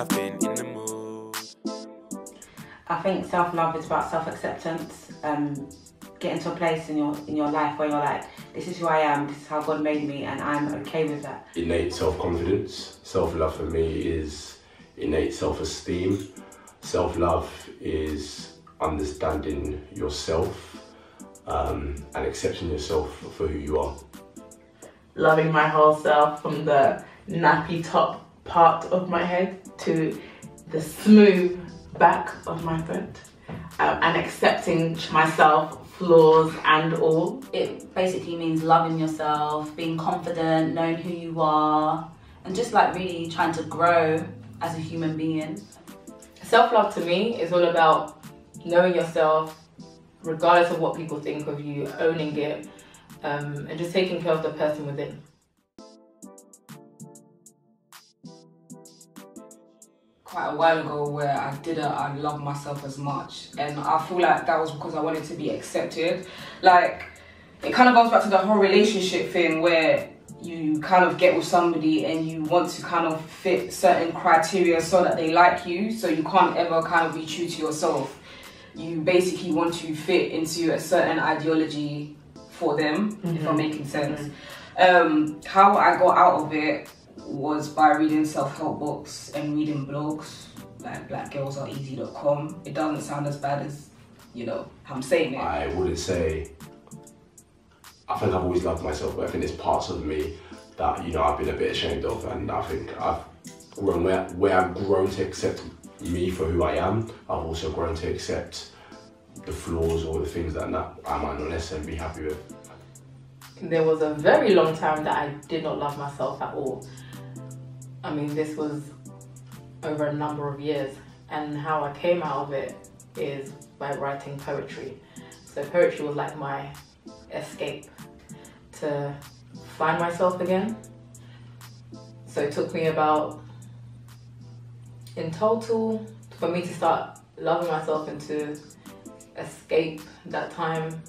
I've been in the mood. I think self-love is about self-acceptance. Getting to a place in your life where you're like, this is who I am, this is how God made me, and I'm okay with that. Innate self-confidence. Self-love for me is innate self-esteem. Self-love is understanding yourself and accepting yourself for who you are. Loving my whole self, from the nappy top part of my head to the smooth back of my foot, and accepting myself, flaws and all. It basically means loving yourself, being confident, knowing who you are, and just like really trying to grow as a human being. Self-love to me is all about knowing yourself, regardless of what people think of you, owning it, and just taking care of the person within. Quite a while ago where I love myself as much, and I feel like that was because I wanted to be accepted. Like, it kind of goes back to the whole relationship thing where you kind of get with somebody and you want to kind of fit certain criteria so that they like you, so you can't ever kind of be true to yourself. You basically want to fit into a certain ideology for them, if I'm making sense. How I got out of it was by reading self-help books and reading blogs like blackgirlsareeasy.com. It doesn't sound as bad as, you know, I'm saying it. I wouldn't say, I think I've always loved myself, but I think there's parts of me that, you know, I've been a bit ashamed of, and I think I've grown, where I've grown to accept me for who I am, I've also grown to accept the flaws or the things that I might not necessarily be happy with. There was a very long time that I did not love myself at all. I mean, this was over a number of years, and how I came out of it is by writing poetry. So poetry was like my escape to find myself again. So it took me about, in total, for me to start loving myself and to escape that time,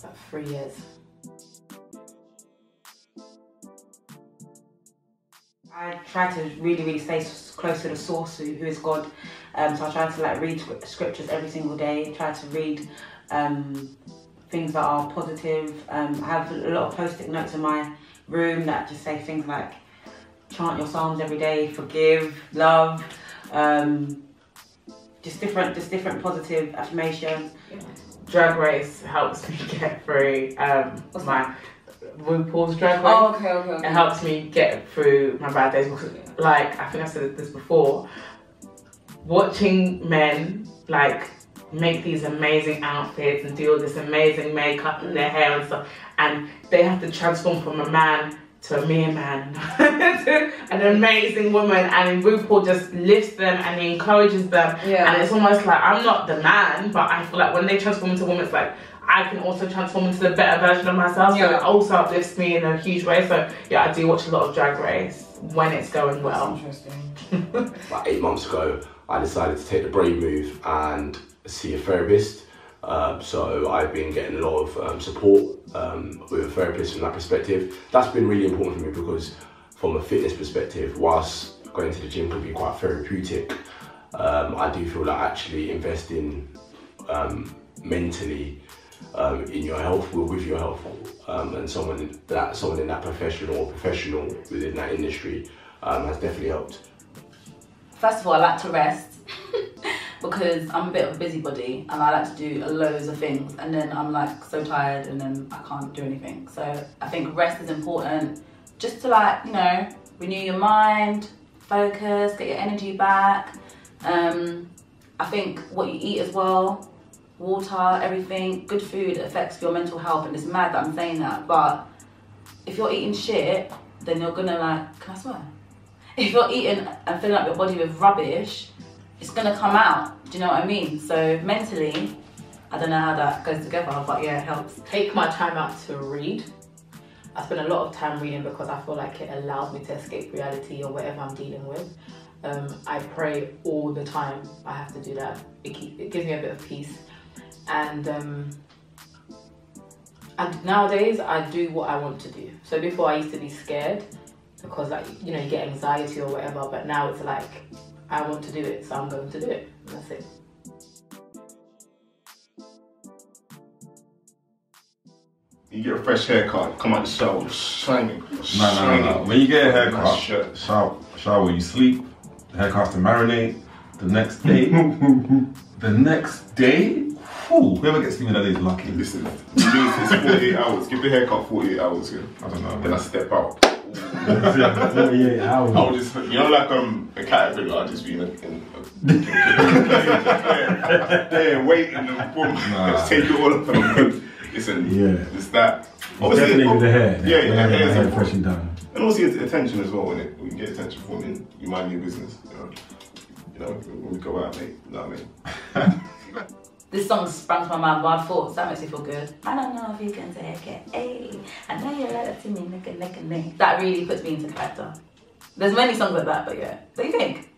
about 3 years. I try to really stay close to the source, who is God. So I try to like read scriptures every single day, try to read things that are positive. I have a lot of post-it notes in my room that just say things like, chant your psalms every day, forgive, love, just different positive affirmations. Drag Race helps me get through my RuPaul's Drag Race. Oh, okay. It helps me get through my bad days because, like, I think I've said this before, watching men like make these amazing outfits and do all this amazing makeup in their hair and stuff, and they have to transform from a man to a mere man to an amazing woman, and RuPaul just lifts them and he encourages them, and it's almost like, I'm not the man, but I feel like when they transform into women, it's like I can also transform into the better version of myself, so it also uplifts me in a huge way. So yeah, I do watch a lot of Drag Race when it's going well. That's interesting. About 8 months ago, I decided to take the brave move and see a therapist. So I've been getting a lot of support with a therapist from that perspective. That's been really important for me because from a fitness perspective, whilst going to the gym can be quite therapeutic, I do feel like actually investing mentally in your health, with your health, and someone in that profession or professional within that industry has definitely helped. First of all, I like to rest because I'm a bit of a busybody and I like to do loads of things, and then I'm like so tired and then I can't do anything. So I think rest is important, just to, like, you know, renew your mind, focus, get your energy back. I think what you eat as well, water, everything, good food affects your mental health, and it's mad that I'm saying that, but if you're eating shit, then you're gonna, like, can I swear? If you're eating and filling up your body with rubbish, it's gonna come out, do you know what I mean? So mentally, I don't know how that goes together, but yeah, it helps. Take my time out to read. I spend a lot of time reading because I feel like it allows me to escape reality or whatever I'm dealing with. I pray all the time. I have to do that. It gives me a bit of peace. And nowadays I do what I want to do. So before I used to be scared because, like, you know, you get anxiety or whatever, but now it's like I want to do it, so I'm going to do it. And that's it. You get a fresh haircut, come out the shower, shining. No. When you get a haircut, shower, you sleep, the haircut has to marinate. The next day, whoever gets to me that day is lucky. Listen, it's 48 hours. Give the haircut 48 hours. Yeah. I don't know. Then I step out. 48 hours. I'll just, you know, like a caterpillar, I'll just be there, waiting and boom, just take it all up and I'm good. Listen, it's that. Definitely with the hair. Yeah, the hair freshly done. And also it's attention as well, when you get attention from women, you mind your business. You know, when we go out, mate, you know what I mean? This song sprang to my mind, wild thoughts, that makes me feel good. I don't know if you can take it, ayy. I know you like that to me, nigga. That really puts me into character. There's many songs like that, but yeah. What do you think?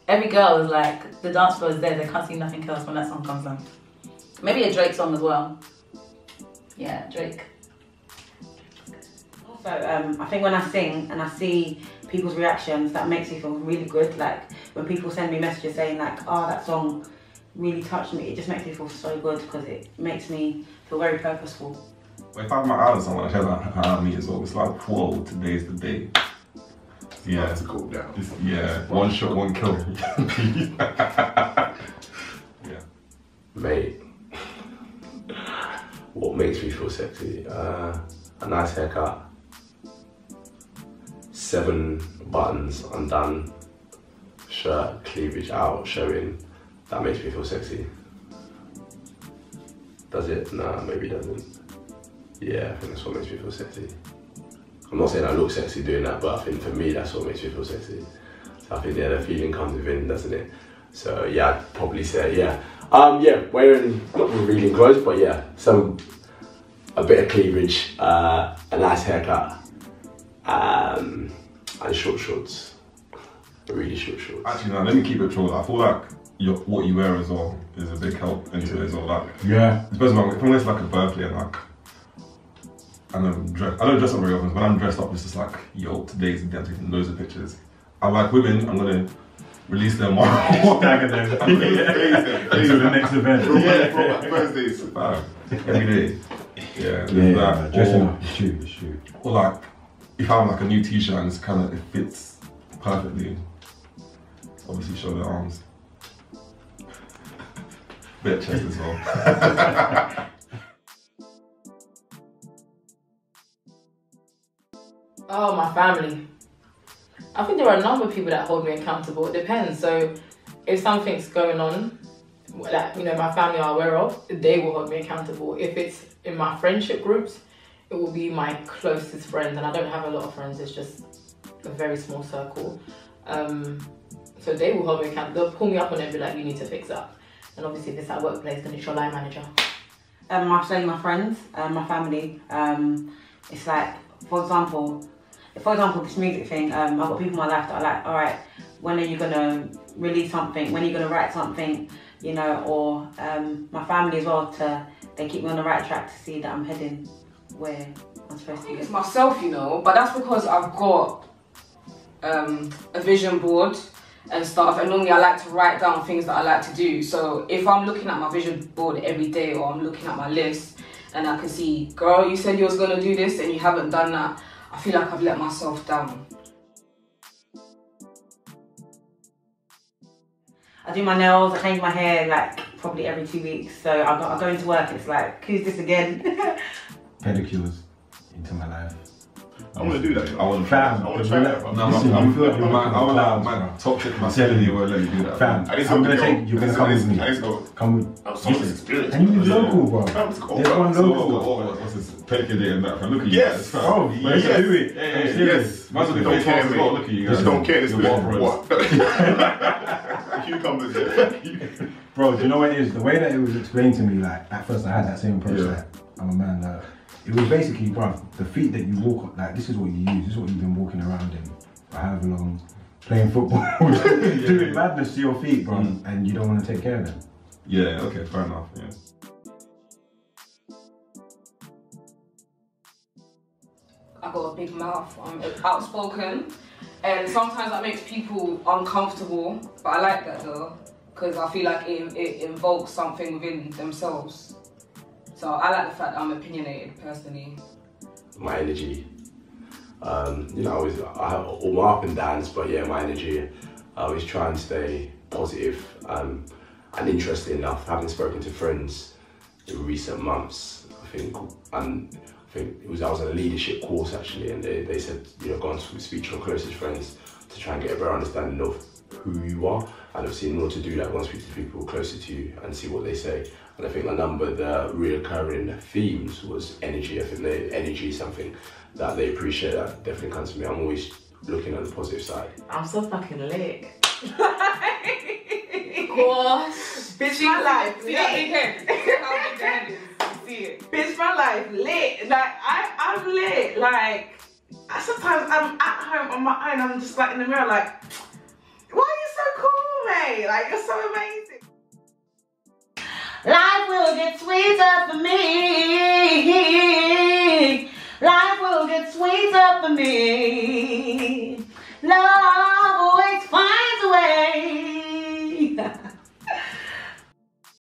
Every girl is like, the dance floor is there, they can't see nothing else when that song comes on. Maybe a Drake song as well. Yeah, Drake. Also, I think when I sing and I see people's reactions, that makes me feel really good. Like when people send me messages saying like, oh, that song really touched me, it just makes me feel so good because it makes me feel very purposeful. If I have my eyes on someone, I hear that out of me as well. It's like, whoa, today's the day. Yeah, to go down. Yeah, one shot, one kill. Yeah. Mate, what makes me feel sexy? A nice haircut, 7 buttons undone, shirt, cleavage out, showing. That makes me feel sexy. Does it? Nah, maybe it doesn't. Yeah, I think that's what makes me feel sexy. I'm not saying I look sexy doing that, but I think for me that's what makes me feel sexy. So I think the feeling comes within, doesn't it? So yeah, I'd probably say yeah. Wearing, not revealing clothes, but yeah, a bit of cleavage, a nice haircut, and short shorts, really short shorts. Actually, no, let me keep it short. I feel like what you wear as well is a big help into it as well. Like, especially if I'm going to like a birthday and like, and I'm dressed, I don't dress up very often, but when I'm dressed up, it's just like, yo, today's the day, I'm taking loads of pictures. I like women, I'm going to release them all. Until the next event. Thursdays. Every day. Yeah, dressing up, it's true. Or like, if I have like a new t-shirt and it fits perfectly, obviously show the arms. Bit of chest as well. Oh, my family. I think there are a number of people that hold me accountable. It depends. So if something's going on that, my family are aware of, they will hold me accountable. If it's in my friendship groups, it will be my closest friends, and I don't have a lot of friends. It's just a very small circle. So they will hold me accountable. They'll pull me up on it and be like, you need to fix that. And obviously if it's at workplace, then it's your line manager. I say my friends, my family. It's like, for example, this music thing, I've got people in my life that are like, all right, when are you gonna release something? When are you gonna write something? Or my family as well, they keep me on the right track to see that I'm heading where I'm supposed to be. It's myself, but that's because I've got a vision board and stuff, and normally I like to write down things that I like to do. So if I'm looking at my vision board every day, or I'm looking at my list and I can see, girl, you said you was gonna do this and you haven't done that, I feel like I've let myself down. I do my nails, I change my hair like probably every 2 weeks. So I go into work, it's like, who's this again? Pedicures into my life. I want to do that. I want to try that. No, I'm toxic masculinity won't let me do that. Fam, I'm gonna take. You're gonna come with me. Come with. I'm so experienced. And you live local, bro. There's one local. What's this? Pedicure day and that. Look at you. Yes. Oh, yes. Do it. Yes. Might as well do face mask as well. Look at you guys. Just don't care. This what? Cucumbers. Bro, do you know what it is? The way that it was explained to me, like at first I had that same approach. Like, I'm a man. It was basically, bro, the feet that you walk on, like this is what you use. This is what you've been walking around in for however long, playing football, doing madness to your feet, bro, and you don't want to take care of them. Yeah. Okay. Fair enough. Yeah. I got a big mouth. I'm outspoken, and sometimes that makes people uncomfortable. But I like that though, because I feel like it invokes something within themselves. So I like the fact that I'm opinionated personally. My energy. You know, I have all my up and downs, but yeah, my energy. I always try and stay positive and interesting enough. Having spoken to friends in recent months, I think I was on a leadership course actually, and they said, you know, go and speak to your closest friends to try and get a better understanding of who you are. And obviously, in order to do that, go and speak to people closer to you and see what they say. And I think the reoccurring themes was energy. I think energy is something that they appreciate. That definitely comes to me. I'm always looking at the positive side. I'm so fucking lit. Gosh. Bitch, my life See that big head? How big the head is? You see it? Bitch, my life lit. Like, I'm lit. Like, sometimes I'm at home on my own, I'm just like in the mirror like, why are you so cool, mate? Like, you're so amazing. Life will get sweeter for me. Life will get sweeter for me.